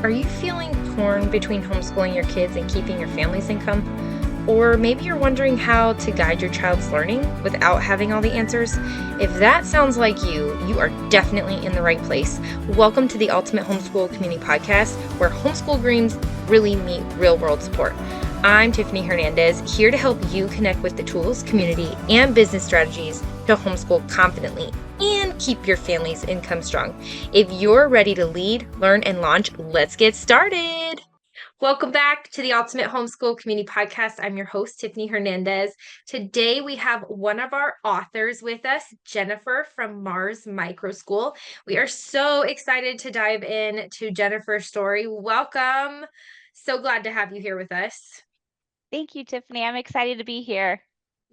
Are you feeling torn between homeschooling your kids and keeping your family's income? Or maybe you're wondering how to guide your child's learning without having all the answers? If that sounds like you are definitely in the right place. Welcome to the Ultimate Homeschool Community Podcast, where homeschool dreams really meet real world support. I'm Tiffany Hernandez, here to help you connect with the tools, community, and business strategies to homeschool confidently and keep your family's income strong. If you're ready to lead, learn, and launch, let's get started. Welcome back to the Ultimate Homeschool Community Podcast. I'm your host, Tiffany Hernandez. Today we have one of our authors with us, Jennifer from Mars Microschool. We are so excited to dive in to Jennifer's story. Welcome. So glad to have you here with us. Thank you, Tiffany. I'm excited to be here.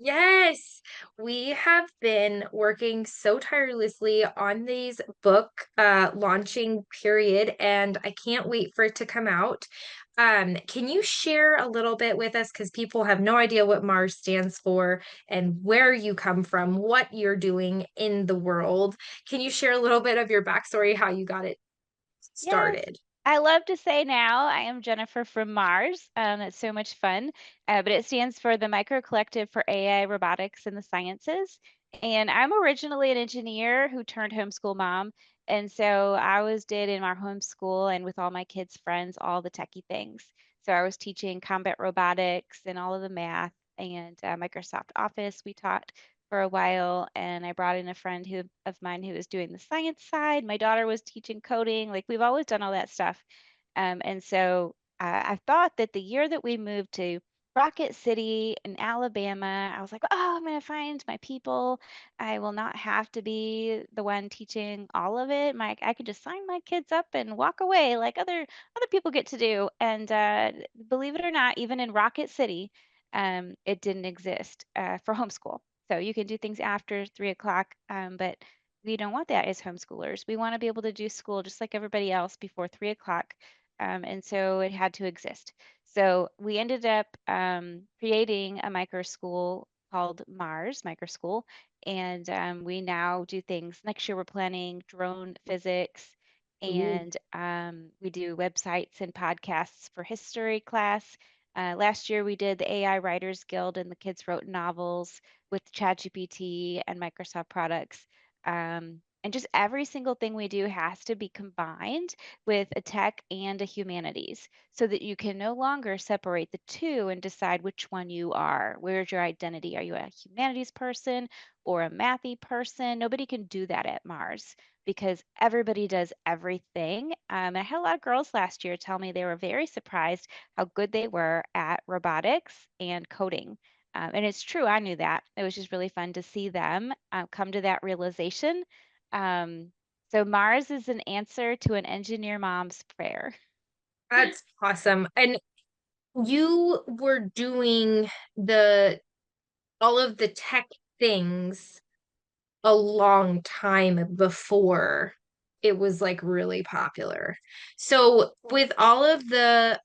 Yes, we have been working so tirelessly on these book launching period, and I can't wait for it to come out. Can you share a little bit with us? Because people have no idea what Mars stands for and where you come from, what you're doing in the world. Can you share a little bit of your backstory, how you got it Yes, started? I love to say now I am Jennifer from Mars. It's so much fun, but it stands for the Micro Collective for AI, Robotics, and the Sciences. And I'm originally an engineer who turned homeschool mom. And so I did in our homeschool and with all my kids' friends, all the techie things. So I was teaching combat robotics and all of the math and Microsoft Office we taught for a while, and I brought in a friend of mine who was doing the science side. My daughter was teaching coding. Like we've always done all that stuff. And so I thought that the year that we moved to Rocket City in Alabama, I was like, oh, I'm going to find my people. I will not have to be the one teaching all of it. I could just sign my kids up and walk away like other people get to do. And believe it or not, even in Rocket City, it didn't exist for homeschool. So you can do things after 3 o'clock, but we don't want that as homeschoolers. We want to be able to do school just like everybody else before 3 o'clock. And so it had to exist. So we ended up creating a micro school called Mars Microschool. And we now do things. Next year, we're planning drone physics. Ooh. And we do websites and podcasts for history class. Last year, we did the AI Writers Guild, and the kids wrote novels with ChatGPT and Microsoft products. And just every single thing we do has to be combined with a tech and a humanities so that you can no longer separate the two and decide which one you are. Where's your identity? Are you a humanities person or a mathy person? Nobody can do that at Mars because everybody does everything. I had a lot of girls last year tell me they were very surprised how good they were at robotics and coding. And it's true, I knew that. It was just really fun to see them come to that realization. Um, so Mars is an answer to an engineer mom's prayer. That's awesome. And you were doing the all of the tech things a long time before it was like really popular. So with all of the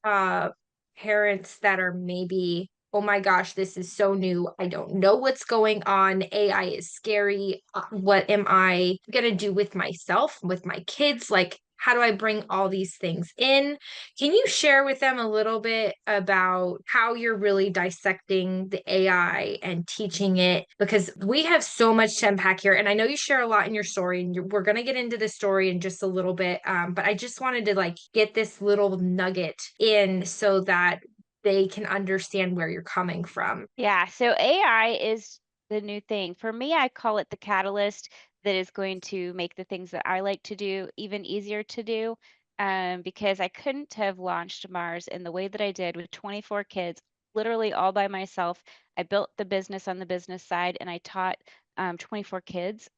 parents that are maybe, oh my gosh, this is so new. I don't know what's going on. AI is scary. What am I going to do with myself, with my kids? Like, how do I bring all these things in? Can you share with them a little bit about how you're really dissecting the AI and teaching it? Because we have so much to unpack here. And I know you share a lot in your story, and we're going to get into the story in just a little bit. But I just wanted to like get this little nugget in so that they can understand where you're coming from. Yeah, so AI is the new thing. For me, I call it the catalyst that is going to make the things that I like to do even easier to do. Because I couldn't have launched Mars in the way that I did with 24 kids, literally all by myself. I built the business on the business side and I taught 24 kids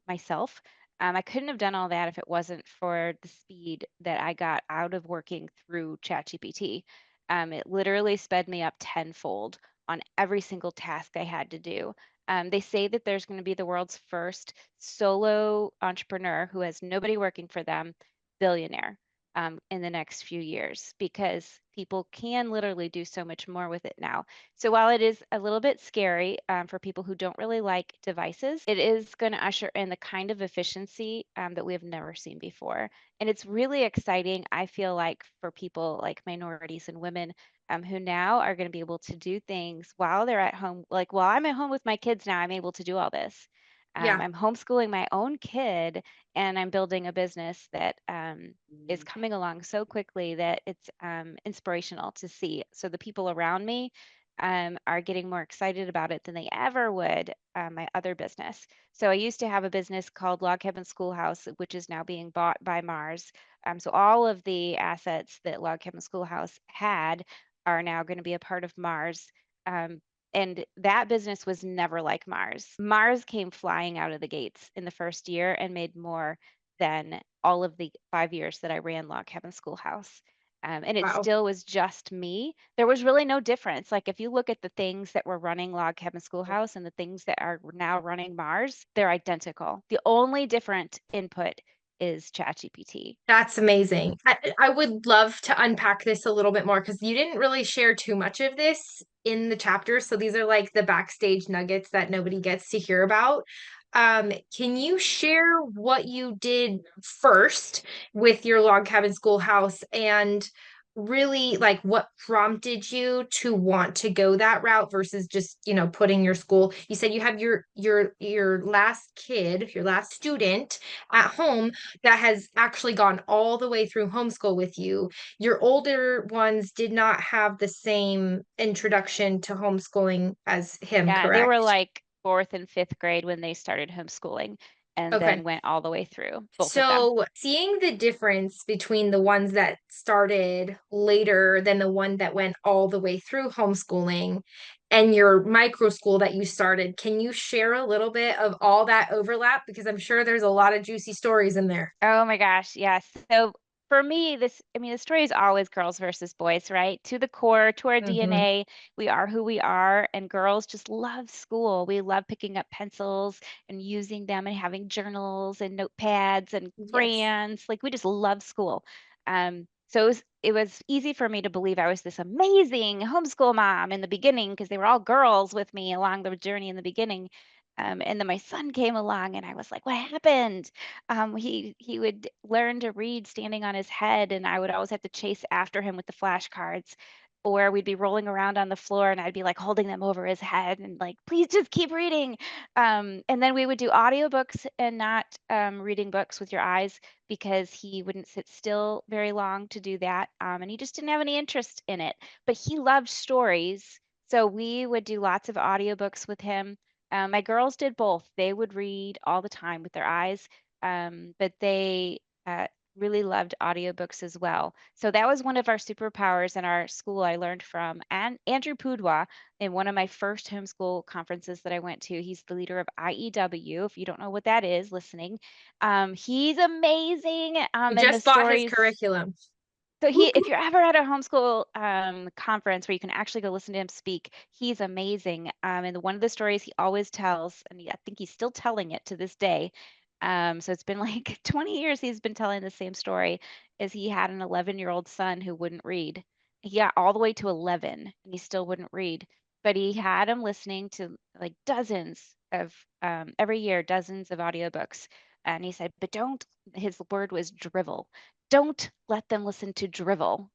myself. I couldn't have done all that if it wasn't for the speed that I got out of working through ChatGPT. It literally sped me up tenfold on every single task I had to do. They say that there's going to be the world's first solo entrepreneur who has nobody working for them, billionaire. in the next few years because people can literally do so much more with it now. So while it is a little bit scary for people who don't really like devices, it is going to usher in the kind of efficiency that we have never seen before. And it's really exciting, I feel like, for people like minorities and women who now are going to be able to do things while they're at home. Like while I'm at home with my kids now, I'm able to do all this. Yeah. I'm homeschooling my own kid and I'm building a business that is coming along so quickly that it's inspirational to see. So the people around me are getting more excited about it than they ever would my other business. So I used to have a business called Log Cabin Schoolhouse, which is now being bought by Mars. So all of the assets that Log Cabin Schoolhouse had are now going to be a part of Mars. Um, and that business was never like Mars. Mars came flying out of the gates in the first year and made more than all of the 5 years that I ran Log Cabin Schoolhouse. And it Wow. still was just me. There was really no difference. Like if you look at the things that were running Log Cabin Schoolhouse and the things that are now running Mars, they're identical. The only different input is ChatGPT. That's amazing. I would love to unpack this a little bit more because you didn't really share too much of this in the chapter. So these are like the backstage nuggets that nobody gets to hear about. Can you share what you did first with your log cabin schoolhouse and really like what prompted you to want to go that route versus just, putting your school. You said you have your last kid, your last student at home that has actually gone all the way through homeschool with you. Your older ones did not have the same introduction to homeschooling as him, Yeah, they were correct? like fourth and fifth grade when they started homeschooling and Okay. then went all the way through, both of them. So, seeing the difference between the ones that started later than the one that went all the way through homeschooling and your micro school that you started, can you share a little bit of all that overlap? Because I'm sure there's a lot of juicy stories in there. Oh my gosh, yes. So for me, I mean, the story is always girls versus boys, right? To the core, to our Hmm. DNA, we are who we are, and girls just love school. We love picking up pencils and using them and having journals and notepads and Yes. crayons. Like we just love school. So it was easy for me to believe I was this amazing homeschool mom in the beginning because they were all girls with me along the journey in the beginning. And then my son came along, and I was like, "What happened?" He would learn to read standing on his head, and I would always have to chase after him with the flashcards. Or we'd be rolling around on the floor, and I'd be like holding them over his head and like, please just keep reading. And then we would do audiobooks and not reading books with your eyes because he wouldn't sit still very long to do that. And he just didn't have any interest in it. But he loved stories. So we would do lots of audiobooks with him. My girls did both. They would read all the time with their eyes, but they really loved audiobooks as well. So that was one of our superpowers in our school I learned from. And Andrew Pudwa in one of my first homeschool conferences that I went to. He's the leader of IEW. If you don't know what that is, listening, he's amazing. I And the just bought his stories. curriculum. So Whoop, if whoop. you're ever at a homeschool conference where you can actually go listen to him speak, he's amazing. And one of the stories he always tells, and I think he's still telling it to this day. So it's been like 20 years he's been telling the same story, is he had an 11-year-old son who wouldn't read. He got all the way to 11 and he still wouldn't read. But he had him listening to like dozens of, every year, dozens of audiobooks. And he said, but don't, his word was drivel, don't let them listen to drivel.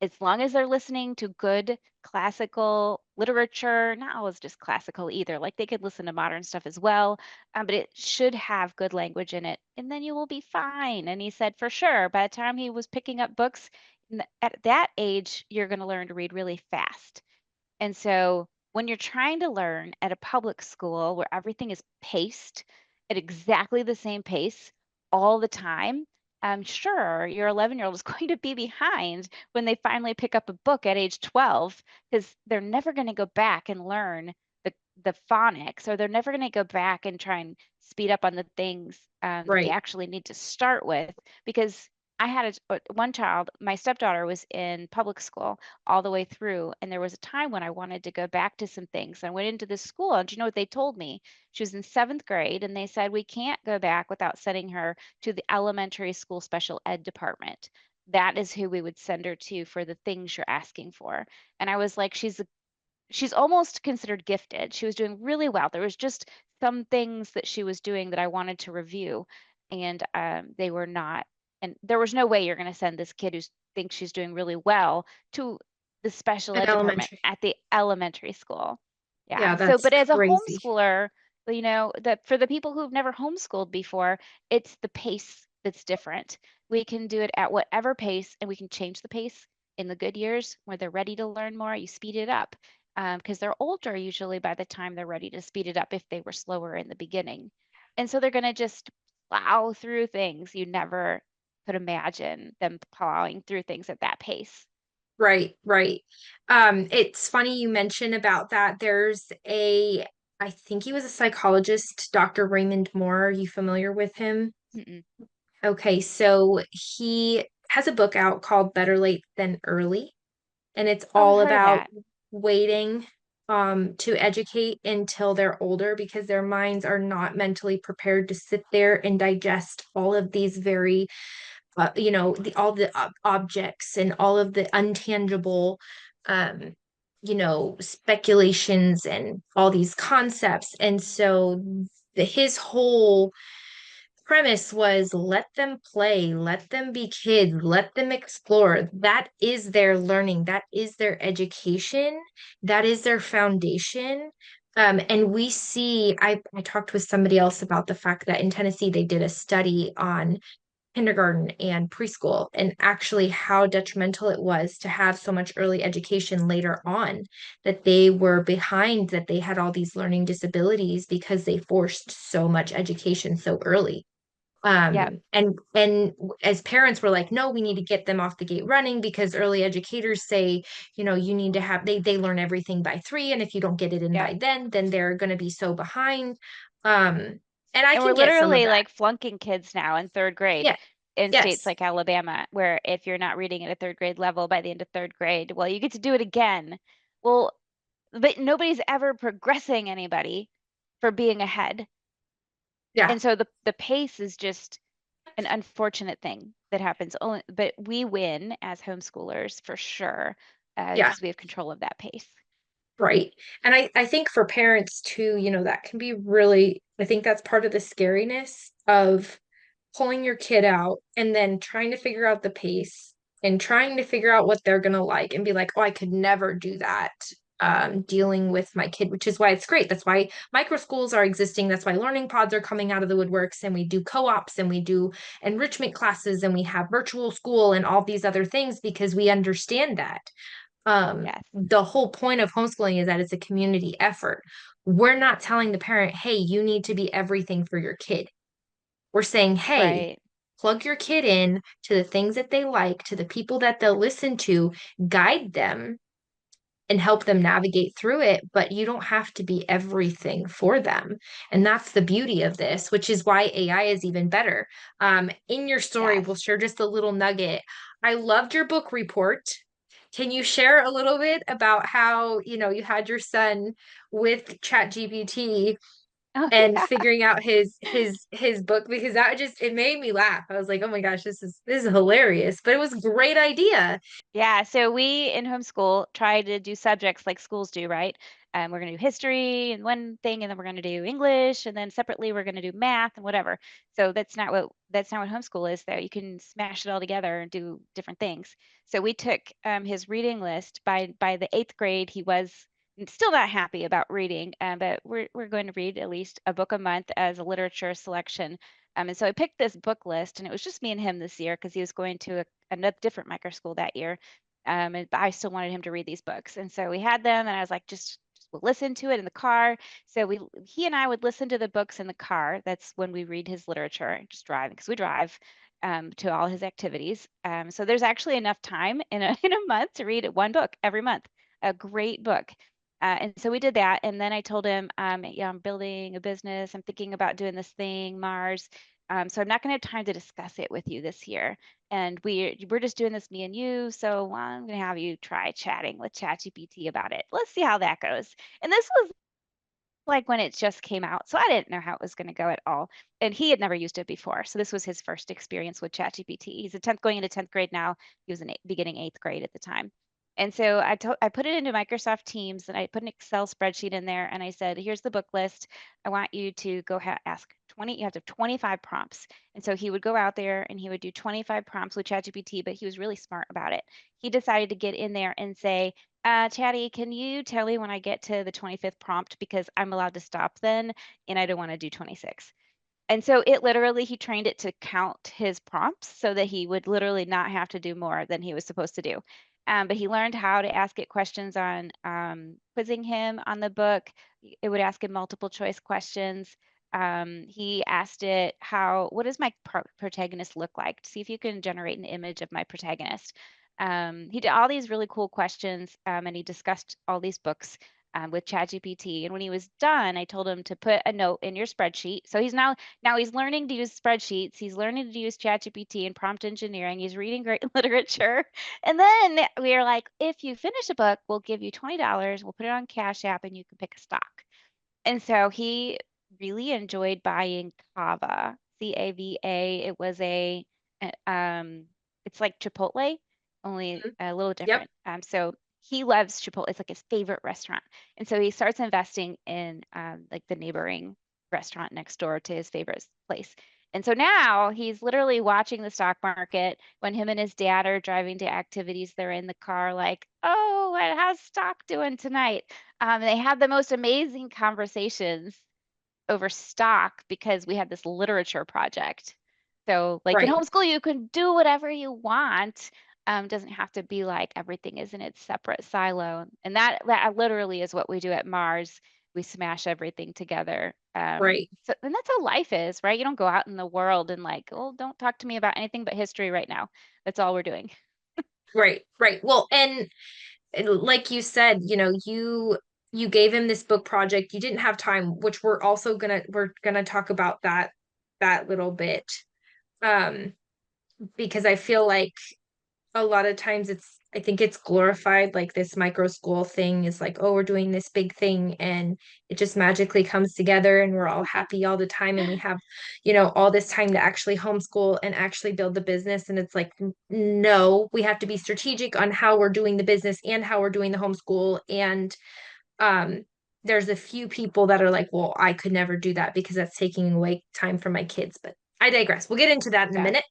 As long as they're listening to good classical literature, not always just classical either, like they could listen to modern stuff as well, but it should have good language in it, and then you will be fine. And he said for sure, by the time he was picking up books, at that age, you're going to learn to read really fast. And so when you're trying to learn at a public school where everything is paced at exactly the same pace all the time, I'm sure your 11-year-old is going to be behind when they finally pick up a book at age 12 because they're never going to go back and learn the phonics, or they're never going to go back and try and speed up on the things that they Right. actually need to start with. Because I had one child, my stepdaughter was in public school all the way through. And there was a time when I wanted to go back to some things. I went into this school, and do you know what they told me? She was in seventh grade, and they said, we can't go back without sending her to the elementary school special ed department. that is who we would send her to for the things you're asking for. And I was like, she's almost considered gifted. She was doing really well. There was just some things that she was doing that I wanted to review, and they were not. And there was no way you're going to send this kid who thinks she's doing really well to the special An ed department elementary. at the elementary school. Yeah. Yeah, So, that's but as a crazy. homeschooler, that for the people who've never homeschooled before, it's the pace that's different. We can do it at whatever pace, and we can change the pace in the good years where they're ready to learn more. You speed it up because they're older usually by the time they're ready to speed it up if they were slower in the beginning. And so they're going to just plow through things. You never could imagine them plowing through things at that pace. Right, right. It's funny you mention about that. I think he was a psychologist, Dr. Raymond Moore. Are you familiar with him? Mm-mm. Okay, so he has a book out called Better Late Than Early, and it's Oh, I've all heard of about that. waiting to educate until they're older because their minds are not mentally prepared to sit there and digest all of these very all the objects and all of the untangible um speculations and all these concepts. And so his whole premise was let them play, let them be kids, let them explore. That is their learning, that is their education, that is their foundation. And we see, I talked with somebody else about the fact that in Tennessee they did a study on kindergarten and preschool and actually how detrimental it was to have so much early education later on, that they were behind, that they had all these learning disabilities because they forced so much education so early. Yep, And as parents we're like, no, we need to get them off the gate running because early educators say, you need to have they learn everything by 3, and if you don't get it in yep. by then they're going to be so behind. um and I And we're can get some of literally that. like flunking kids now in third grade Yeah. in states Yes. like Alabama, where if you're not reading at a third grade level by the end of third grade, well, you get to do it again. Well, but nobody's ever progressing anybody for being ahead. Yeah. And so the pace is just an unfortunate thing that happens only, but we win as homeschoolers for sure, Yeah. because we have control of that pace. Right. And I think for parents too, that can be really, I think that's part of the scariness of pulling your kid out and then trying to figure out the pace and trying to figure out what they're gonna like and be like, oh, I could never do that. Dealing with my kid, which is why it's great. That's why microschools are existing. That's why learning pods are coming out of the woodworks, and we do co-ops and we do enrichment classes and we have virtual school and all these other things because we understand that. Yes, The whole point of homeschooling is that it's a community effort. We're not telling the parent, hey, you need to be everything for your kid. We're saying, hey, right. plug your kid in to the things that they like, to the people that they'll listen to, guide them and help them navigate through it, but you don't have to be everything for them. And that's the beauty of this, which is why AI is even better. In your story, Yes. we'll share just a little nugget. I loved your book report. Can you share a little bit about how, you had your son with ChatGPT Oh, and yeah. figuring out his book, because that just it made me laugh. I was like, "Oh my gosh, this is hilarious." But it was a great idea. Yeah, so we in homeschool try to do subjects like schools do, right? We're going to do history and one thing, and then we're going to do English, and then separately we're going to do math and whatever. So that's not what homeschool is, though. You can smash it all together and do different things. So we took his reading list by the eighth grade. He was still not happy about reading, but we're going to read at least a book a month as a literature selection. And so I picked this book list, and it was just me and him this year because he was going to a different micro school that year. But I still wanted him to read these books. And so we had them, and I was like, just we'll listen to it in the car. So he and I would listen to the books in the car. That's when we read his literature, just driving, because we drive to all his activities. So there's actually enough time in a, in a month to read one book every month, a great book. And so we did that. And then I told him, yeah, I'm building a business. I'm thinking about doing this thing, Mars. So I'm not going to have time to discuss it with you this year, and we're just doing this me and you. So I'm gonna have you try chatting with ChatGPT about it. Let's see how that goes. And this was like when it just came out. So I didn't know how it was going to go at all. And he had never used it before. So this was his first experience with ChatGPT. He's a 10th going into 10th grade now. He was in beginning 8th grade at the time. And so I put it into Microsoft Teams and I put an Excel spreadsheet in there and I said, here's the book list. I want you to go ask 20, you have to have 25 prompts. And so he would go out there and he would do 25 prompts with ChatGPT, but he was really smart about it. He decided to get in there and say, Chatty, can you tell me when I get to the 25th prompt because I'm allowed to stop then and I don't want to do 26. And so it literally, he trained it to count his prompts so that he would literally not have to do more than he was supposed to do. But he learned how to ask it questions on quizzing him on the book. It would ask him multiple choice questions. He asked it what does my protagonist look like? See if you can generate an image of my protagonist. He did all these really cool questions, and he discussed all these books with ChatGPT. And when he was done, I told him to put a note in your spreadsheet. So now he's learning to use spreadsheets. He's learning to use ChatGPT and prompt engineering. He's reading great literature. And then we are like, if you finish a book, we'll give you $20. We'll put it on Cash App and you can pick a stock. And so he really enjoyed buying Cava, Cava. It was it's like Chipotle, only Mhm. a little Yep. different. So he loves Chipotle. It's like his favorite restaurant. And so he starts investing in like the neighboring restaurant next door to his favorite place. And so now he's literally watching the stock market when him and his dad are driving to activities. They're in the car, like, oh, how's stock doing tonight? They had the most amazing conversations over stock because we had this literature project. So, like in Right. homeschool, you can do whatever you want. Doesn't have to be like everything is in its separate silo. And that literally is what we do at Mars. We smash everything together. Right. And that's how life is, right? You don't go out in the world and like, oh, don't talk to me about anything but history right now. That's all we're doing. Right. Right. Well, and like you said, you gave him this book project. You didn't have time, which we're gonna talk about that little bit. Um, because I feel like a lot of times I think it's glorified, like this micro school thing is like, oh, we're doing this big thing and it just magically comes together and we're all happy all the time and we have, all this time to actually homeschool and actually build the business. And it's like, no, we have to be strategic on how we're doing the business and how we're doing the homeschool. And um there's a few people that are like, well, I could never do that because that's taking away time from my kids. But I digress. We'll get into that in a Yeah. minute.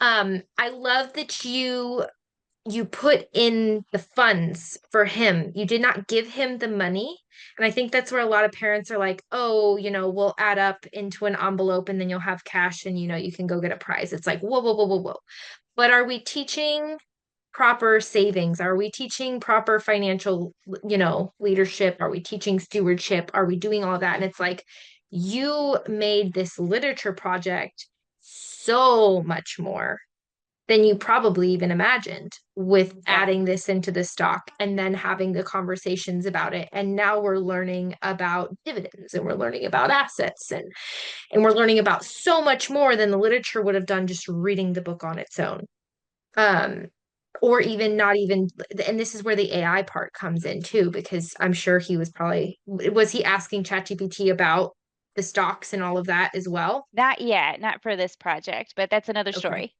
I love that you put in the funds for him. You did not give him the money. And I think that's where a lot of parents are like, oh, we'll add up into an envelope and then you'll have cash and you can go get a prize. It's like, whoa, whoa, whoa, whoa, whoa. But are we teaching proper savings? Are we teaching proper financial, leadership? Are we teaching stewardship? Are we doing all that? And it's like, you made this literature project so much more than you probably even imagined with Yeah. adding this into the stock and then having the conversations about it. And now we're learning about dividends and we're learning about assets and we're learning about so much more than the literature would have done just reading the book on its own. Um, or even not even, and this is where the AI part comes in too, because I'm sure was he asking ChatGPT about the stocks and all of that as well? Not yet, not for this project, but that's another Okay. story.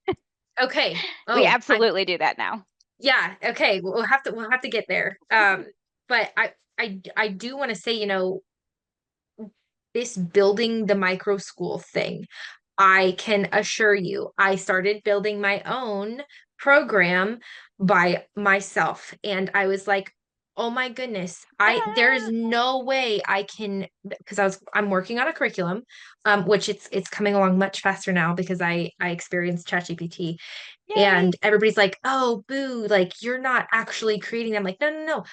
Okay. We Oh, absolutely do that now. yeah, okay. We'll have to get there. But I do want to say, this building the micro school thing, I can assure you, I started building my own program by myself. And I was like, oh my goodness, there's Ah, no way I can, because I'm working on a curriculum, which it's coming along much faster now because I experienced ChatGPT and yay. everybody's like, oh, boo, like you're not actually creating them. Like, no, no, no.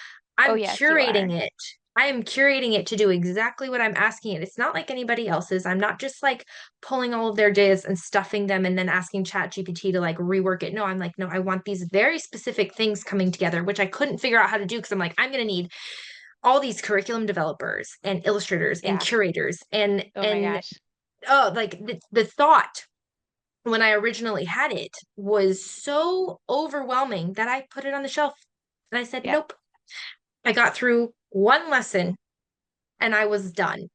Oh, I'm yes, you curating are. it. I am curating it to do exactly what I'm asking it. It's not like anybody else's. I'm not just like pulling all of their data and stuffing them and then asking ChatGPT to like rework it. No, I'm like, no, I want these very specific things coming together, which I couldn't figure out how to do because I'm like, I'm going to need all these curriculum developers and illustrators and Yeah. curators and Oh my and gosh. oh, like the thought when I originally had it was so overwhelming that I put it on the shelf and I said, Yeah. nope. I got through one lesson and I was done.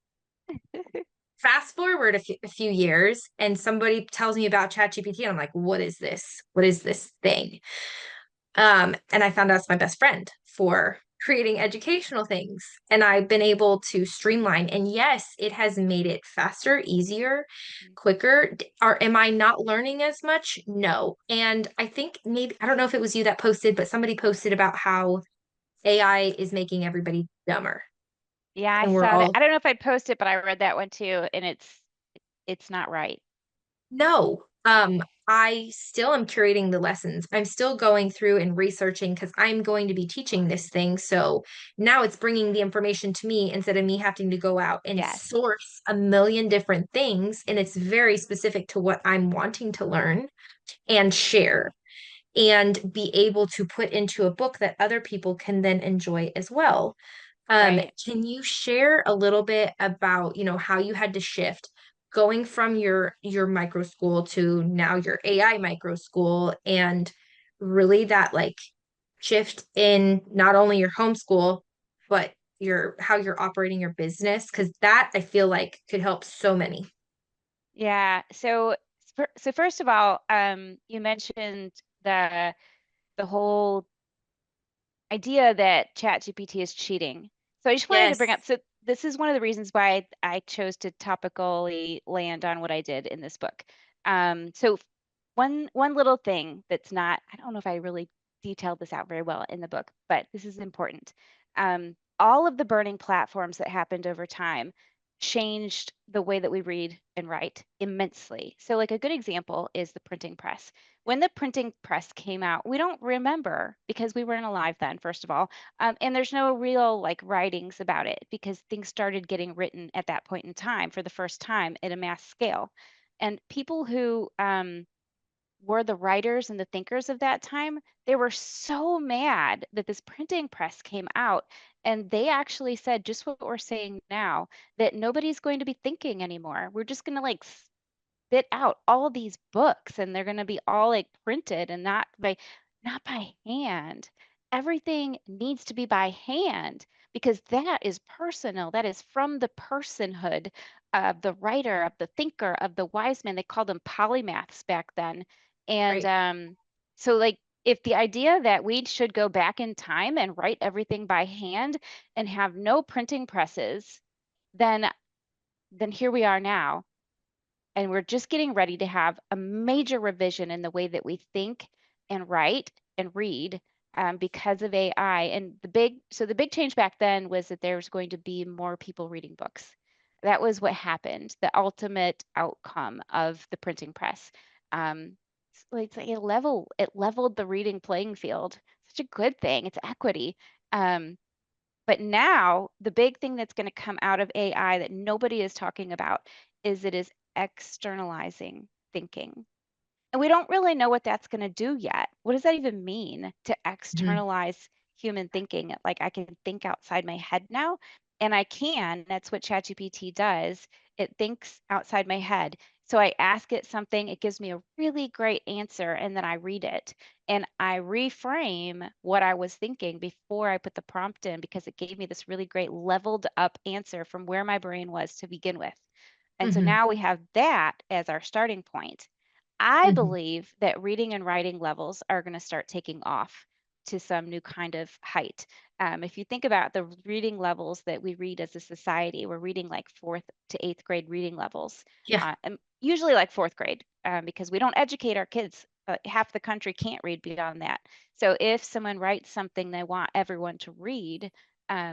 Fast forward a few years, and somebody tells me about ChatGPT, and I'm like, what is this? What is this thing? And I found out it's my best friend for creating educational things. And I've been able to streamline. And yes, it has made it faster, easier, quicker. Am I not learning as much? No. And I think maybe, I don't know if it was you that posted, but somebody posted about how AI is making everybody dumber. Yeah, I And we're saw that. all I don't know if I posted, but I read that one too, and it's not right. No, I still am curating the lessons. I'm still going through and researching because I'm going to be teaching this thing. So now it's bringing the information to me instead of me having to go out and Yes, source a million different things. And it's very specific to what I'm wanting to learn and share and be able to put into a book that other people can then enjoy as well. right. Can you share a little bit about, how you had to shift going from your micro school to now your AI micro school and really that like shift in not only your homeschool, but your how you're operating your business? Because that I feel like could help so many. Yeah. So first of all, you mentioned the whole idea that ChatGPT is cheating. So I just wanted to bring Yes. up, so this is one of the reasons why I chose to topically land on what I did in this book. So one little thing that's not, I don't know if I really detailed this out very well in the book, but this is important. All of the burning platforms that happened over time changed the way that we read and write immensely. So like a good example is the printing press. When the printing press came out, we don't remember because we weren't alive then, first of all. And there's no real like writings about it because things started getting written at that point in time for the first time at a mass scale. And people who were the writers and the thinkers of that time, they were so mad that this printing press came out. And they actually said just what we're saying now, that nobody's going to be thinking anymore. We're just going to like spit out all these books and they're going to be all like printed and not by hand. Everything needs to be by hand because that is personal. That is from the personhood of the writer, of the thinker, of the wise man. They called them polymaths back then. And Right. so like if the idea that we should go back in time and write everything by hand and have no printing presses, then here we are now and we're just getting ready to have a major revision in the way that we think and write and read because of AI. And the big change back then was that there was going to be more people reading books. That was what happened, the ultimate outcome of the printing press. It leveled the reading playing field. Such a good thing. It's equity. Um, but now, the big thing that's going to come out of AI that nobody is talking about is it is externalizing thinking. And we don't really know what that's going to do yet. What does that even mean to Mhm. externalize human thinking? Like I can think outside my head now, and I can. That's what ChatGPT does. It thinks outside my head. So I ask it something, it gives me a really great answer, and then I read it. And I reframe what I was thinking before I put the prompt in because it gave me this really great leveled up answer from where my brain was to begin with. And so Mhm. now we have that as our starting point. I Mhm. believe that reading and writing levels are going to start taking off to some new kind of height. If you think about the reading levels that we read as a society, we're reading like fourth to eighth grade reading levels, Yeah. and usually like fourth grade because we don't educate our kids. Half the country can't read beyond that. So if someone writes something they want everyone to read,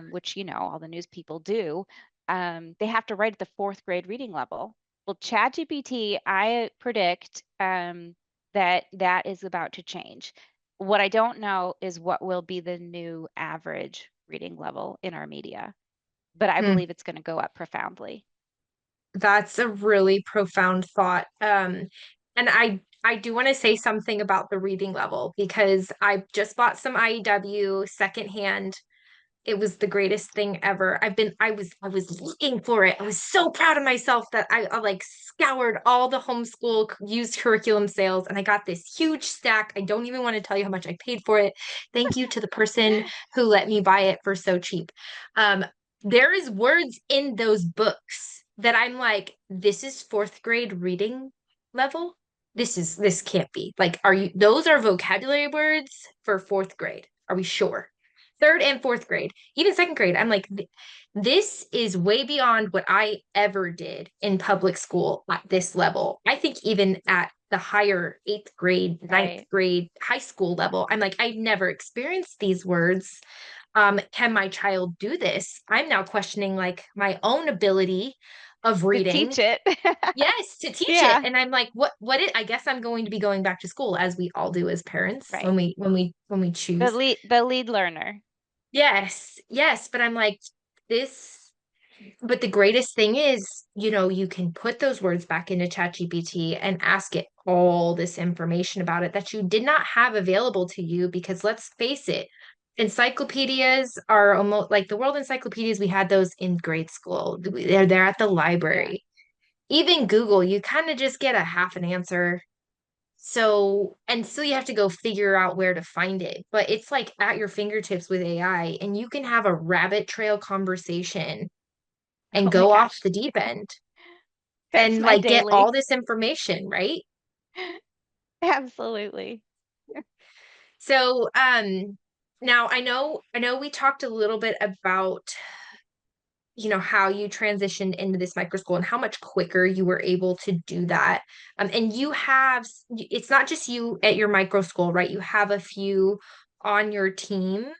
which all the news people do, they have to write at the fourth grade reading level. Well, ChatGPT, I predict that is about to change. What I don't know is what will be the new average reading level in our media, but I Hmm. believe it's going to go up profoundly. That's a really profound thought. And I do want to say something about the reading level because I just bought some IEW secondhand. It was the greatest thing ever. I was looking for it. I was so proud of myself that I like scoured all the homeschool used curriculum sales and I got this huge stack. I don't even want to tell you how much I paid for it. Thank you to the person who let me buy it for so cheap. Um, there is words in those books that I'm like, this is fourth grade reading level. This can't be. Like, are you, those are vocabulary words for fourth grade. Are we sure? Third and fourth grade, even second grade. I'm like, this is way beyond what I ever did in public school at this level. I think even at the higher eighth grade, ninth Right. grade, high school level, I'm like, I've never experienced these words. Can my child do this? I'm now questioning like my own ability of To reading. teach it. Yes, to teach it. Yeah. And I'm like, I guess I'm going to be going back to school as we all do as parents Right. when we choose. The lead learner. Yes, yes. But I'm like, this, but the greatest thing is, you can put those words back into ChatGPT and ask it all this information about it that you did not have available to you because let's face it, encyclopedias are almost like the world encyclopedias, we had those in grade school. They're there at the Yeah. library. Even Google, you kind of just get a half an answer. So, and still you have to go figure out where to find it. But it's like at your fingertips with AI, and you can have a rabbit trail conversation and Oh my go off gosh. the deep end That's and my like get all daily. this information, right? Absolutely. So, now I know we talked a little bit about, how you transitioned into this micro school and how much quicker you were able to do that. And it's not just you at your micro school, right? You have a few on your team,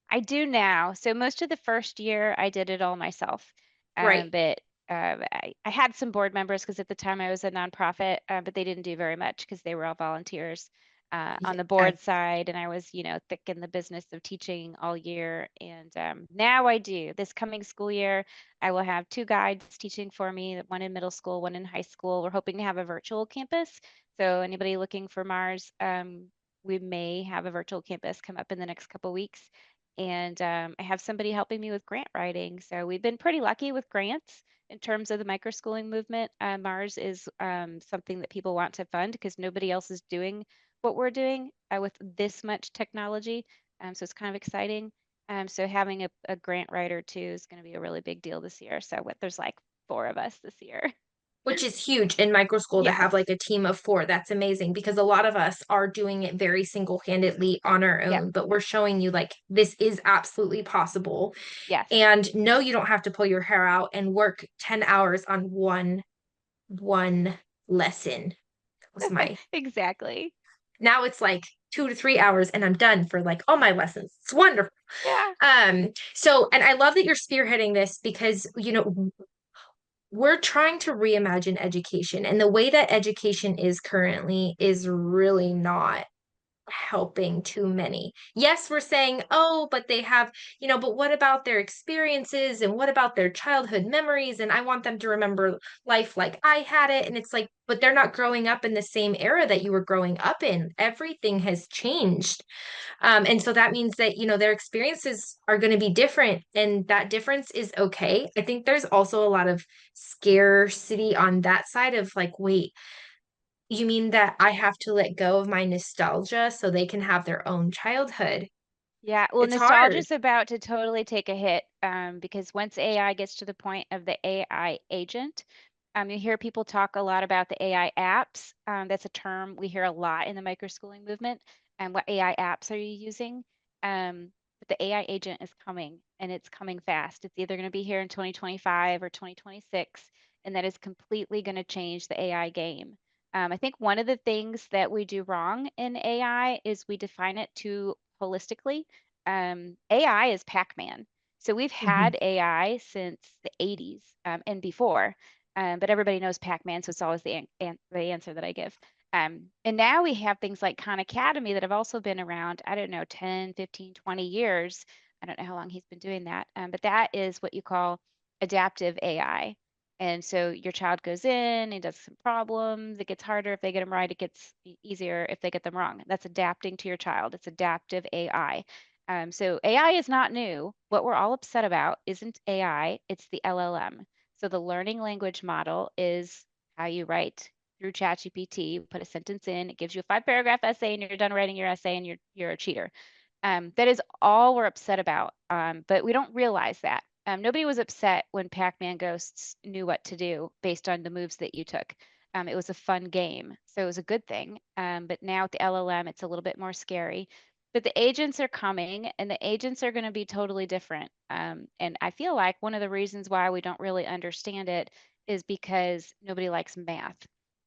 I do now. So most of the first year I did it all myself. right? But I had some board members because at the time I was a nonprofit, but they didn't do very much because they were all volunteers on the Yeah. board side. And I was, thick in the business of teaching all year. And now I do. This coming school year, I will have two guides teaching for me, one in middle school, one in high school. We're hoping to have a virtual campus. So anybody looking for Mars, we may have a virtual campus come up in the next couple weeks. And I have somebody helping me with grant writing. So we've been pretty lucky with grants in terms of the microschooling movement. Mars is something that people want to fund because nobody else is doing what we're doing with this much technology. So it's kind of exciting. So having a grant writer too is going to be a really big deal this year. So there's like four of us this year. Which is huge in micro school to have Yes. like a team of four. That's amazing because a lot of us are doing it very single-handedly on our Yep. own, but we're showing you like this is absolutely possible. Yes. And no, you don't have to pull your hair out and work 10 hours on one lesson. That was my Exactly. now it's like 2 to 3 hours and I'm done for like all my lessons. It's wonderful. Yeah. So and I love that you're spearheading this because we're trying to reimagine education and the way that education is currently is really not helping too many. Yes, we're saying, oh, but they have, but what about their experiences and what about their childhood memories? And I want them to remember life like I had it. And it's like, but they're not growing up in the same era that you were growing up in. Everything has changed. And so that means that, their experiences are going to be different, and that difference is okay. I think there's also a lot of scarcity on that side of like, wait, you mean that I have to let go of my nostalgia so they can have their own childhood? Yeah, well, It's nostalgia hard. is about to totally take a hit because once AI gets to the point of the AI agent, you hear people talk a lot about the AI apps. That's a term we hear a lot in the microschooling movement. And what AI apps are you using? But the AI agent is coming and it's coming fast. It's either going to be here in 2025 or 2026, and that is completely going to change the AI game. I think one of the things that we do wrong in AI is we define it too holistically. AI is Pac-Man. So we've Mhm. had AI since the 80s and before, but everybody knows Pac-Man, so it's always the answer that I give. And now we have things like Khan Academy that have also been around, I don't know, 10, 15, 20 years. I don't know how long he's been doing that, but that is what you call adaptive AI. And so your child goes in, he does some problems. It gets harder if they get them right. It gets easier if they get them wrong. That's adapting to your child. It's adaptive AI. So AI is not new. What we're all upset about isn't AI, it's the LLM. So the learning language model is how you write through ChatGPT. You put a sentence in, it gives you a 5 paragraph essay, and you're done writing your essay, and you're a cheater. That is all we're upset about. But we don't realize that. Nobody was upset when Pac-Man ghosts knew what to do based on the moves that you took. It was a fun game, so it was a good thing. But now with the LLM, it's a little bit more scary. But the agents are coming, and the agents are going to be totally different. And I feel like one of the reasons why we don't really understand it is because nobody likes math.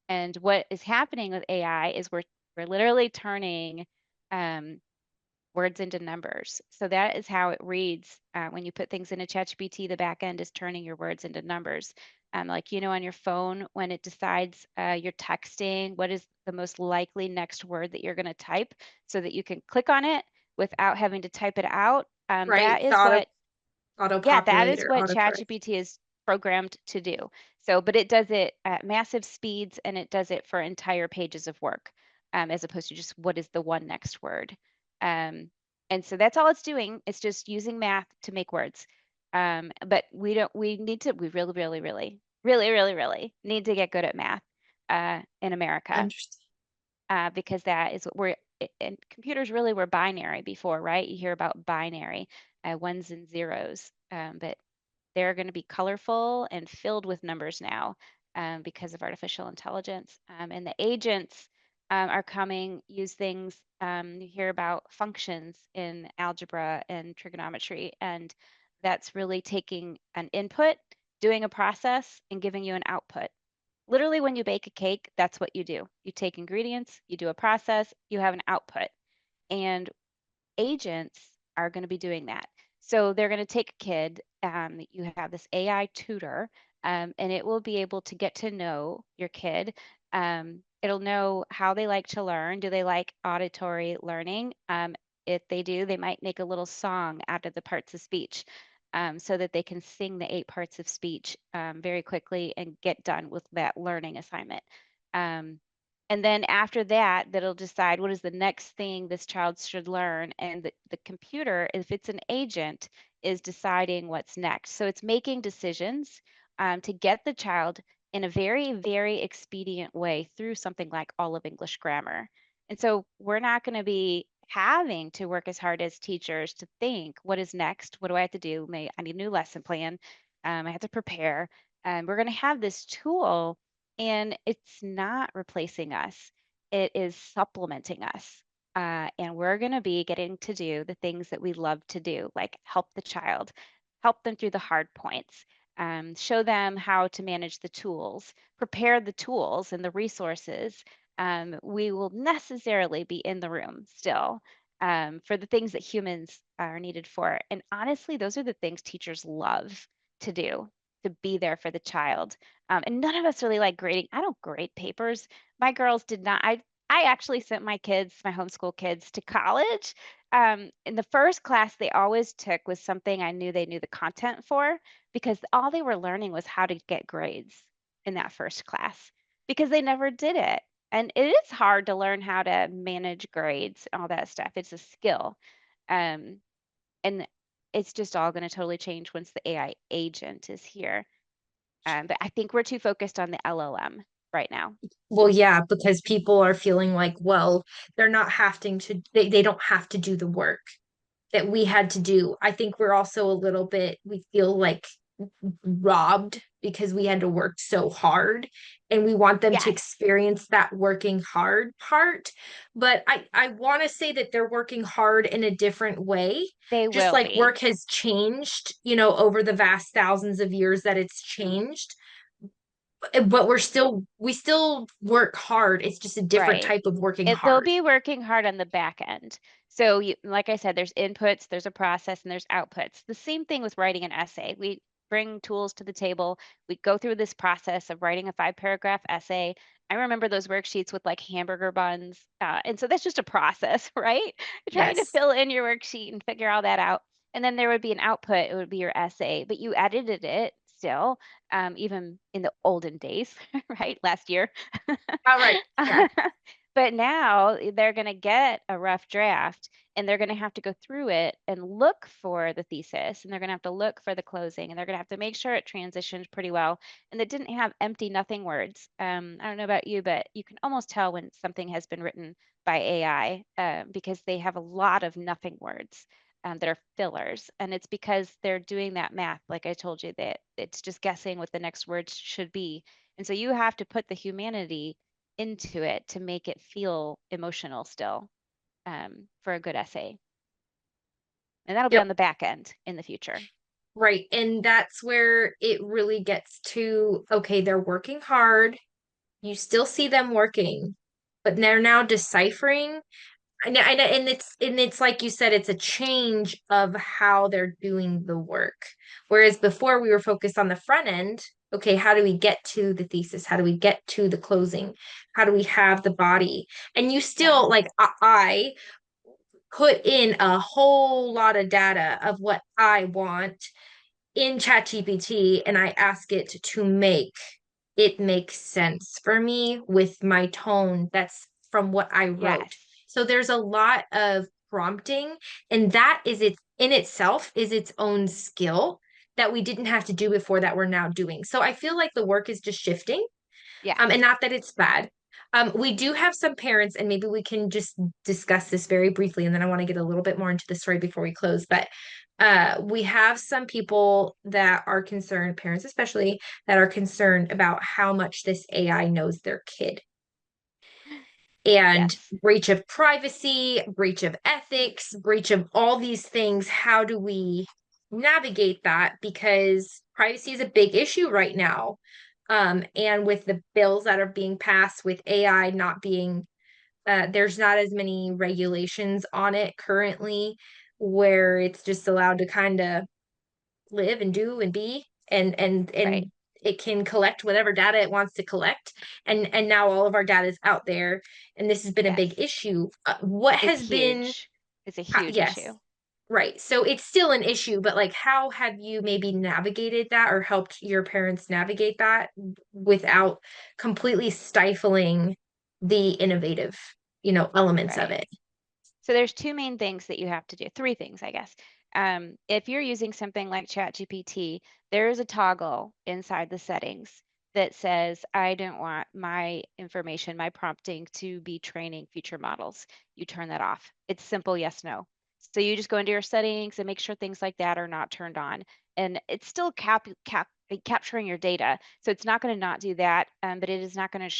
And what is happening with AI is we're literally turning um, words into numbers. So that is how it reads when you put things into ChatGPT. The back end is turning your words into numbers. Like, on your phone, when it decides you're texting, what is the most likely next word that you're going to type so that you can click on it without having to type it out. Right? That The is what auto Yeah, that is populator, what autocorrect. ChatGPT is programmed to do. So, but it does it at massive speeds and it does it for entire pages of work, as opposed to just what is the one next word. Um, and so that's all it's doing. It's just using math to make words. But we really, really, really, really, really, really need to get good at math in America, Understand. because that is what and computers really were binary before, right? You hear about binary, ones and zeros, but they're going to be colorful and filled with numbers now, because of artificial intelligence. And the agents are coming, use things. You hear about functions in algebra and trigonometry, and that's really taking an input, doing a process, and giving you an output. Literally, when you bake a cake, that's what you do. You take ingredients, you do a process, you have an output. And agents are going to be doing that. So they're going to take a kid, you have this AI tutor, and it will be able to get to know your kid. It'll know how they like to learn. Do they like auditory learning? If they do, they might make a little song out of the parts of speech, so that they can sing the 8 parts of speech very quickly and get done with that learning assignment. Um, and then after that, that'll decide what is the next thing this child should learn. And the computer, if it's an agent, is deciding what's next. So it's making decisions to get the child in a very, very expedient way through something like all of English grammar. And so we're not going to be having to work as hard as teachers to think, what is next? What do I have to do? I need a new lesson plan. I have to prepare. And we're going to have this tool, and it's not replacing us. It is supplementing us. And we're going to be getting to do the things that we love to do, like help the child, help them through the hard points, show them how to manage the tools, prepare the tools and the resources. We will necessarily be in the room still, for the things that humans are needed for. And honestly, those are the things teachers love to do, to be there for the child. And none of us really like grading. I don't grade papers. My girls did not. I actually sent my kids, my homeschool kids, to college. In the first class they always took was something I knew they knew the content for, because all they were learning was how to get grades in that first class, because they never did it. And it is hard to learn how to manage grades and all that stuff. It's a skill. Um, and it's just all going to totally change once the AI agent is here. But I think we're too focused on the LLM right now. Well, yeah, because people are feeling like, well, they're not having to, they don't have to do the work that we had to do. I think we're also a little bit, we feel like robbed because we had to work so hard and we want them to Yes, experience that working hard part. But I want to say that they're working hard in a different way. they Just will like be. work has changed, over the vast thousands of years that it's changed. But we still work hard. It's just a different Right. type of working They'll hard. be working hard on the back end. So, like I said, there's inputs, there's a process, and there's outputs. The same thing with writing an essay. We bring tools to the table. We go through this process of writing a 5 paragraph essay. I remember those worksheets with like hamburger buns. And so that's just a process, right? Trying to Yes. fill in your worksheet and figure all that out. And then there would be an output, it would be your essay, but you edited it still, even in the olden days, right? Last year. All right. Yeah. But now they're going to get a rough draft and they're going to have to go through it and look for the thesis, and they're going to have to look for the closing, and they're going to have to make sure it transitioned pretty well and it didn't have empty nothing words. I don't know about you, but you can almost tell when something has been written by AI, because they have a lot of nothing words. that are fillers. And it's because they're doing that math, like I told you, that it's just guessing what the next words should be. And so you have to put the humanity into it to make it feel emotional still, for a good essay. And that'll be Yep. on the back end in the future. Right. And that's where it really gets to, okay, they're working hard. You still see them working, but they're now deciphering. And it's like you said, it's a change of how they're doing the work. Whereas before we were focused on the front end. Okay, how do we get to the thesis? How do we get to the closing? How do we have the body? And you Yeah. still like I put in a whole lot of data of what I want in ChatGPT and I ask it to make it make sense for me with my tone that's from what I wrote. Yes. So there's a lot of prompting, and that is it in itself is its own skill that we didn't have to do before that we're now doing. So I feel like the work is just shifting, and Yes. not that it's bad. We do have some parents, and maybe we can just discuss this very briefly, and then I want to get a little bit more into the story before we close. But we have some people that are concerned, parents especially, that are concerned about how much this AI knows their kid and Yes. breach of privacy, breach of ethics, breach of all these things. How do we navigate that? Because privacy is a big issue right now. And with the bills that are being passed with AI not being, there's not as many regulations on it currently, where it's just allowed to kind of live and do and be and Right. it can collect whatever data it wants to collect, and now all of our data is out there, and this has been a Yes. big issue. What It's has been huge. It's a huge yes, issue. right, so it's still an issue, but like how have you maybe navigated that or helped your parents navigate that without completely stifling the innovative, elements of Right. it? So there's two main things that you have to do, three things, I guess. If you're using something like ChatGPT, there is a toggle inside the settings that says, I don't want my information, my prompting to be training future models. You turn that off. It's simple yes, no. So you just go into your settings and make sure things like that are not turned on. And it's still capturing your data. So it's not going to not do that, but it is not going to,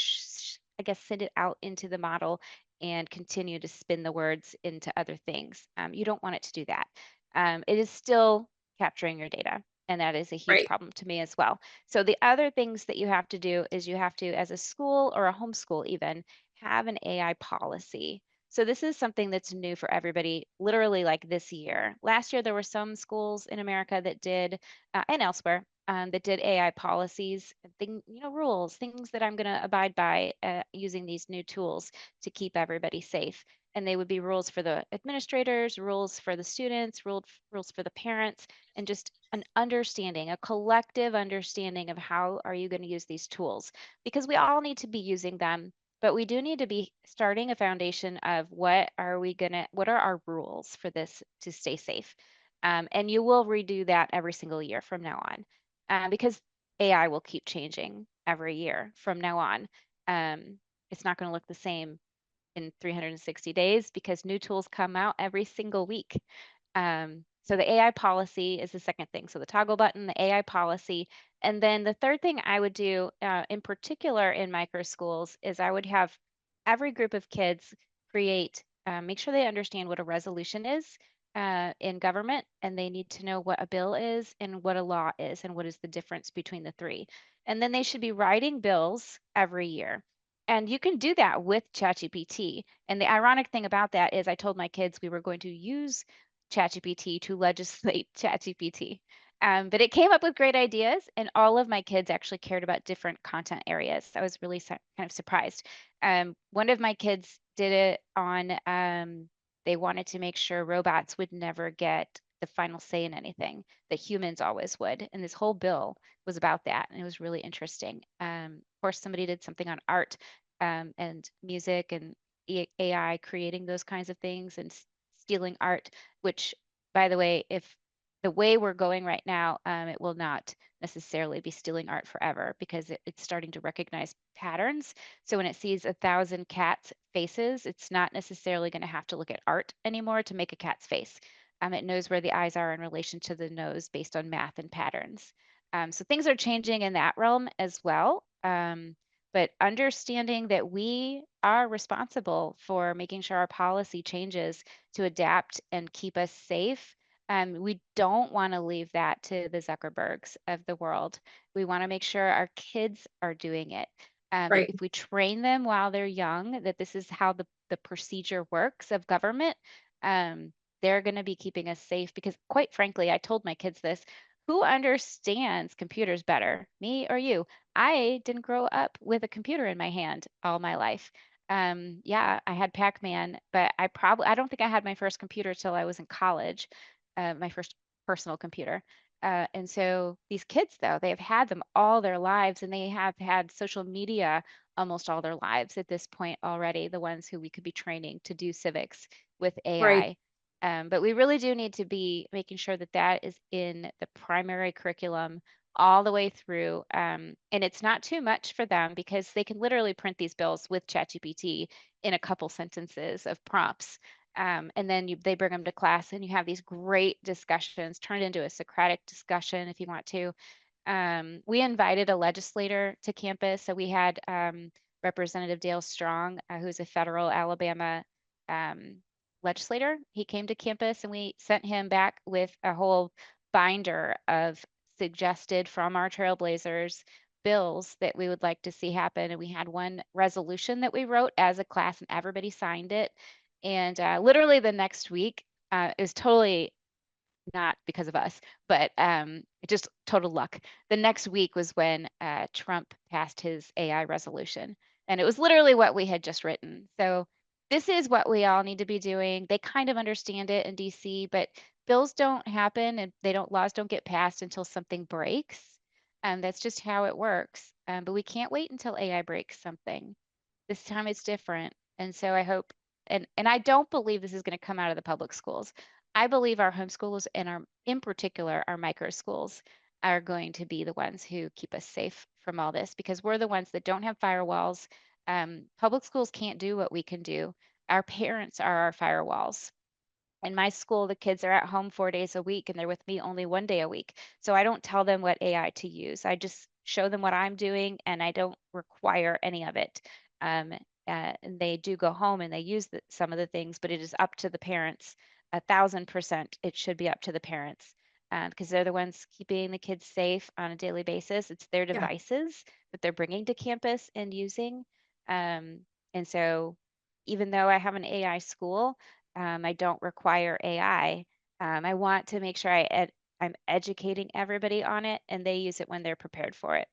I guess, send it out into the model and continue to spin the words into other things. You don't want it to do that. It is still capturing your data, and that is a huge Right. problem to me as well. So the other things that you have to do is you have to, as a school or a homeschool even, have an AI policy. So this is something that's new for everybody, literally like this year. Last year, there were some schools in America that did, and elsewhere, that did AI policies, rules, things that I'm going to abide by using these new tools to keep everybody safe. And they would be rules for the administrators, rules for the students, rules for the parents, and just an understanding, a collective understanding of how are you going to use these tools? Because we all need to be using them, but we do need to be starting a foundation of what are our rules for this to stay safe? And you will redo that every single year from now on, because AI will keep changing every year from now on. It's not going to look the same in 360 days because new tools come out every single week. So the AI policy is the second thing. So the toggle button, the AI policy. And then the third thing I would do, in particular in micro schools, is I would have every group of kids make sure they understand what a resolution is in government, and they need to know what a bill is and what a law is and what is the difference between the three. And then they should be writing bills every year. And you can do that with ChatGPT. And the ironic thing about that is I told my kids we were going to use ChatGPT to legislate ChatGPT. But it came up with great ideas, and all of my kids actually cared about different content areas. I was really kind of surprised. One of my kids did it on, they wanted to make sure robots would never get the final say in anything, that humans always would. And this whole bill was about that, and it was really interesting. Of course, somebody did something on art, and music and AI creating those kinds of things and stealing art, which, by the way, if the way we're going right now, it will not necessarily be stealing art forever because it's starting to recognize patterns. So when it sees 1,000 cats' faces, it's not necessarily going to have to look at art anymore to make a cat's face. It knows where the eyes are in relation to the nose based on math and patterns. So things are changing in that realm as well. But understanding that we are responsible for making sure our policy changes to adapt and keep us safe. We don't want to leave that to the Zuckerbergs of the world. We want to make sure our kids are doing it. Right. If we train them while they're young, that this is how the procedure works of government, um, they're going to be keeping us safe because, quite frankly, I told my kids this: who understands computers better, me or you? I didn't grow up with a computer in my hand all my life. Yeah, I had Pac-Man, but I don't think I had my first computer till I was in college, my first personal computer. And so these kids, though, they have had them all their lives, and they have had social media almost all their lives at this point already, the ones who we could be training to do civics with Right. AI. But we really do need to be making sure that that is in the primary curriculum all the way through. And it's not too much for them because they can literally print these bills with ChatGPT in a couple sentences of prompts. And then they bring them to class, and you have these great discussions turned into a Socratic discussion if you want to. We invited a legislator to campus. So we had Representative Dale Strong, who's a federal Alabama um, legislator. He came to campus, and we sent him back with a whole binder of suggested from our trailblazers bills that we would like to see happen. And we had one resolution that we wrote as a class, and everybody signed it. And literally the next week, it was totally not because of us, but just total luck. The next week was when Trump passed his AI resolution, and it was literally what we had just written. So this is what we all need to be doing. They kind of understand it in DC, but bills don't happen and laws don't get passed until something breaks. That's just how it works. But we can't wait until AI breaks something. This time it's different. And so I hope, and I don't believe this is going to come out of the public schools. I believe our homeschools and in particular, our micro schools are going to be the ones who keep us safe from all this because we're the ones that don't have firewalls. Public schools can't do what we can do. Our parents are our firewalls. In my school, the kids are at home 4 days a week and they're with me only 1 day a week. So I don't tell them what AI to use. I just show them what I'm doing and I don't require any of it. Um, and they do go home and they use some of the things, but it is up to the parents. 1,000%, it should be up to the parents because they're the ones keeping the kids safe on a daily basis. It's their Yeah. devices that they're bringing to campus and using. Um, and so even though I have an AI school, I don't require AI. I want to make sure I'm educating everybody on it and they use it when they're prepared for it.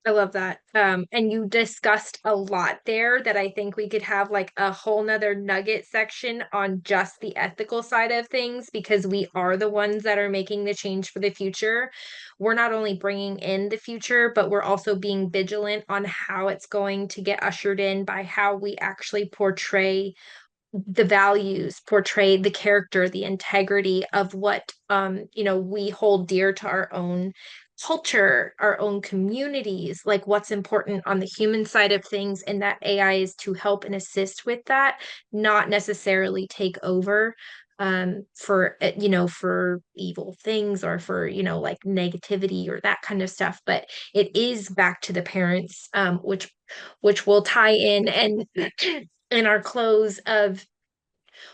I love that. And you discussed a lot there that I think we could have like a whole nother nugget section on just the ethical side of things because we are the ones that are making the change for the future. We're not only bringing in the future, but we're also being vigilant on how it's going to get ushered in by how we actually portray the values, portray the character, the integrity of what we hold dear to our own culture, our own communities, like what's important on the human side of things, and that AI is to help and assist with that, not necessarily take over for for evil things or for like negativity or that kind of stuff, but it is back to the parents, which will tie in and in our close of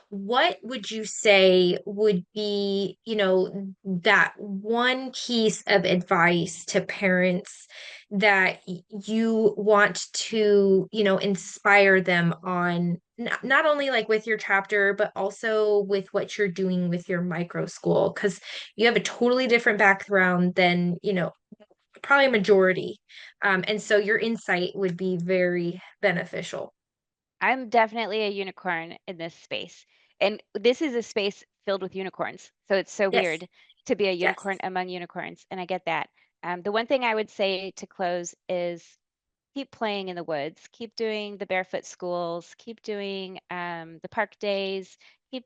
what would you say would be, that one piece of advice to parents that you want to, inspire them on, not only like with your chapter, but also with what you're doing with your micro school? Because you have a totally different background than, probably a majority. And so your insight would be very beneficial. I'm definitely a unicorn in this space. And this is a space filled with unicorns. So it's so Yes. weird to be a Yes. unicorn among unicorns. And I get that. The one thing I would say to close is keep playing in the woods, keep doing the barefoot schools, keep doing the park days, keep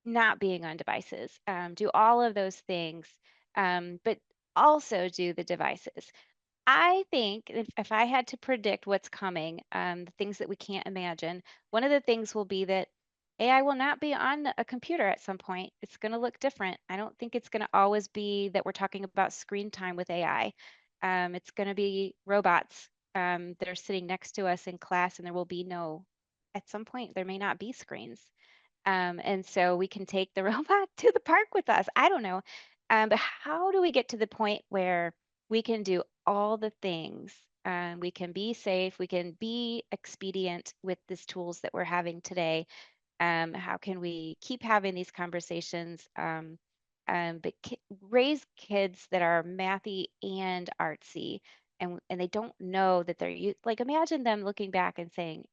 not being on devices. Do all of those things, but also do the devices. I think if I had to predict what's coming, the things that we can't imagine, one of the things will be that AI will not be on a computer at some point. It's going to look different. I don't think it's going to always be that we're talking about screen time with AI. It's going to be robots that are sitting next to us in class, and there will be no, at some point, there may not be screens. And so we can take the robot to the park with us. I don't know. But how do we get to the point where we can do all the things? We can be safe, we can be expedient with these tools that we're having today. How can we keep having these conversations, but raise kids that are mathy and artsy, and they don't know that like, imagine them looking back and saying,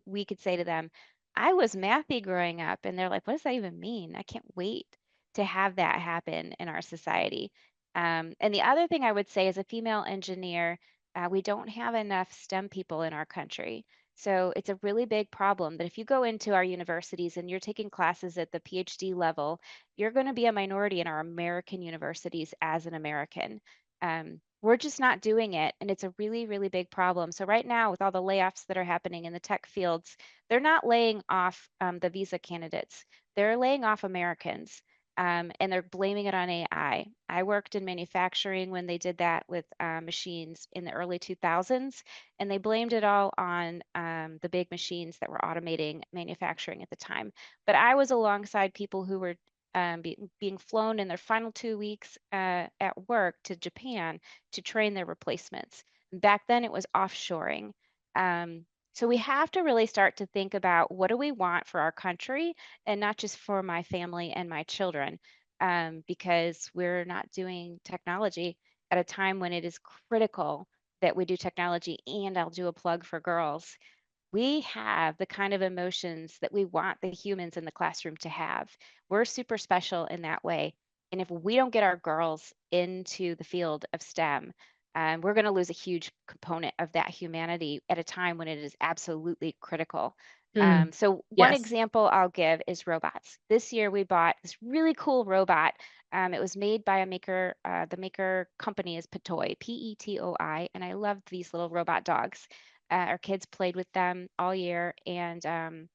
we could say to them, I was mathy growing up, and they're like, what does that even mean? I can't wait to have that happen in our society. And the other thing I would say, as a female engineer, we don't have enough STEM people in our country. So it's a really big problem that if you go into our universities and you're taking classes at the PhD level, you're going to be a minority in our American universities as an American. We're just not doing it. And it's a really, really big problem. So right now, with all the layoffs that are happening in the tech fields, they're not laying off the visa candidates. They're laying off Americans. And they're blaming it on AI. I worked in manufacturing when they did that with machines in the early 2000s, and they blamed it all on the big machines that were automating manufacturing at the time. But I was alongside people who were being flown in their final 2 weeks at work to Japan to train their replacements. Back then, it was offshoring. So we have to really start to think about, what do we want for our country, and not just for my family and my children, because we're not doing technology at a time when it is critical that we do technology. And I'll do a plug for girls. We have the kind of emotions that we want the humans in the classroom to have. We're super special in that way. And if we don't get our girls into the field of STEM, we're going to lose a huge component of that humanity at a time when it is absolutely critical. Mm, So one yes. example I'll give is robots. This year we bought this really cool robot. It was made by a maker. The maker company is Petoi, Petoi, and I love these little robot dogs. Our kids played with them all year, and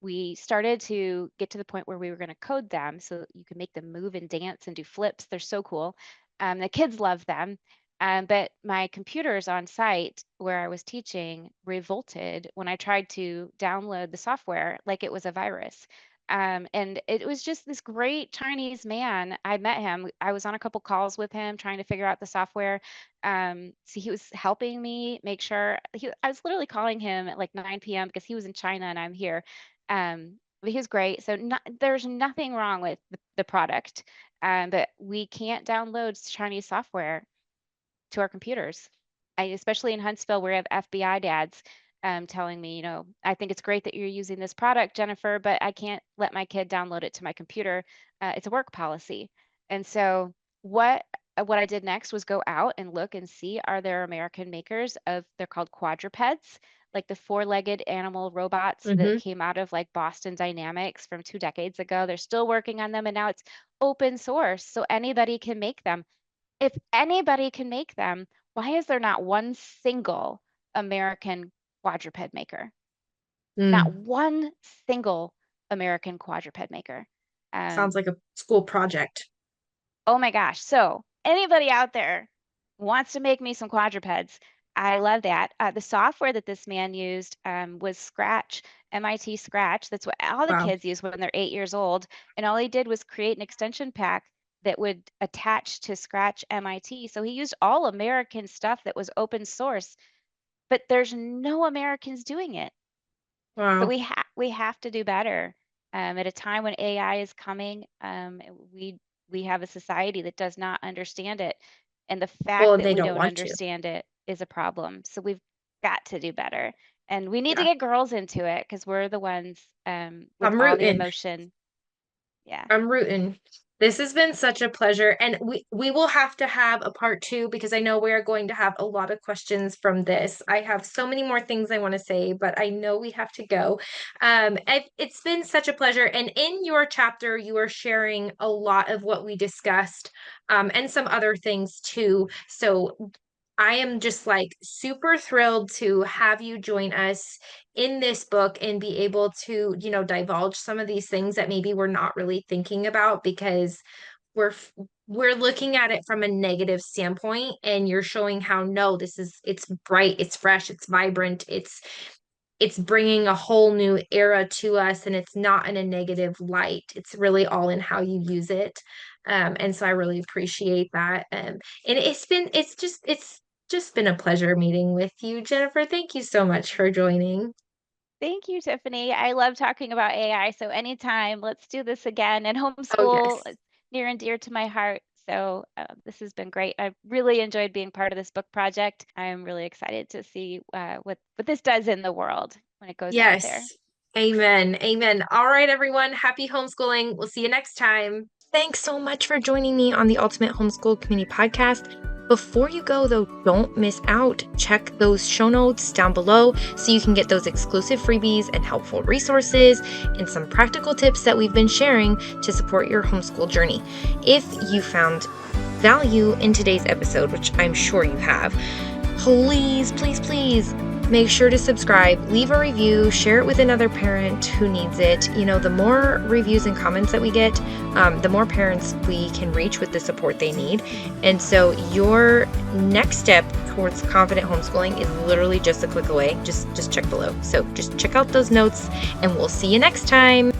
we started to get to the point where we were going to code them so that you can make them move and dance and do flips. They're so cool. The kids love them. But my computers on site where I was teaching revolted when I tried to download the software like it was a virus. And it was just this great Chinese man. I met him. I was on a couple calls with him trying to figure out the software. So he was helping me make sure. I was literally calling him at like 9 p.m. because he was in China and I'm here. But he was great. So there's nothing wrong with the product, but we can't download Chinese software to our computers. Especially in Huntsville, where we have FBI dads telling me, I think it's great that you're using this product, Jennifer, but I can't let my kid download it to my computer. It's a work policy. And so what I did next was go out and look and see, are there American makers of, they're called quadrupeds, like the four-legged animal robots that Hmm. came out of like Boston Dynamics from 2 decades ago. They're still working on them, and now it's open source, so anybody can make them. If anybody can make them, why is there not one single American quadruped maker? Not Mm, one single American quadruped maker. sounds Um, like a school project. oh my gosh. So, anybody out there wants to make me some quadrupeds? I love that. The software that this man used was Scratch, MIT Scratch. That's what all the Wow. kids use when they're 8 years old. And all he did was create an extension pack that would attach to Scratch MIT. So he used all American stuff that was open source, but there's no Americans doing it. So Wow. we have to do better. At a time when AI is coming, we have a society that does not understand it, and the fact Well, that they we don't don't want to. understand it is a problem. So we've got to do better, and we need to Yeah. get girls into it because we're the ones with I'm all the rooting. emotion. Yeah. I'm rooting. This has been such a pleasure, and we will have to have a part two because I know we are going to have a lot of questions from this. I have so many more things I want to say, but I know we have to go. It's been such a pleasure, and in your chapter, you are sharing a lot of what we discussed, and some other things too. So I am just like super thrilled to have you join us in this book and be able to, divulge some of these things that maybe we're not really thinking about because we're f- we're looking at it from a negative standpoint, and you're showing how no, it's bright, it's fresh, it's vibrant, it's bringing a whole new era to us, and it's not in a negative light. It's really all in how you use it. And so I really appreciate that. And it's just been a pleasure meeting with you, Jennifer. Thank you so much for joining. Thank you, Tiffany. I love talking about AI, so anytime, let's do this again. And Oh, homeschool yes. is near and dear to my heart. So this has been great. I've really enjoyed being part of this book project. I'm really excited to see what this does in the world when it goes out there. Yes. Amen. Amen. All right, everyone. Happy homeschooling. We'll see you next time. Thanks so much for joining me on the Ultimate Homeschool Community Podcast. Before you go, though, don't miss out. Check those show notes down below so you can get those exclusive freebies and helpful resources and some practical tips that we've been sharing to support your homeschool journey. If you found value in today's episode, which I'm sure you have, please, please, please make sure to subscribe, leave a review, share it with another parent who needs it. The more reviews and comments that we get, the more parents we can reach with the support they need. And so your next step towards confident homeschooling is literally just a click away. Just check below. So just check out those notes, and we'll see you next time.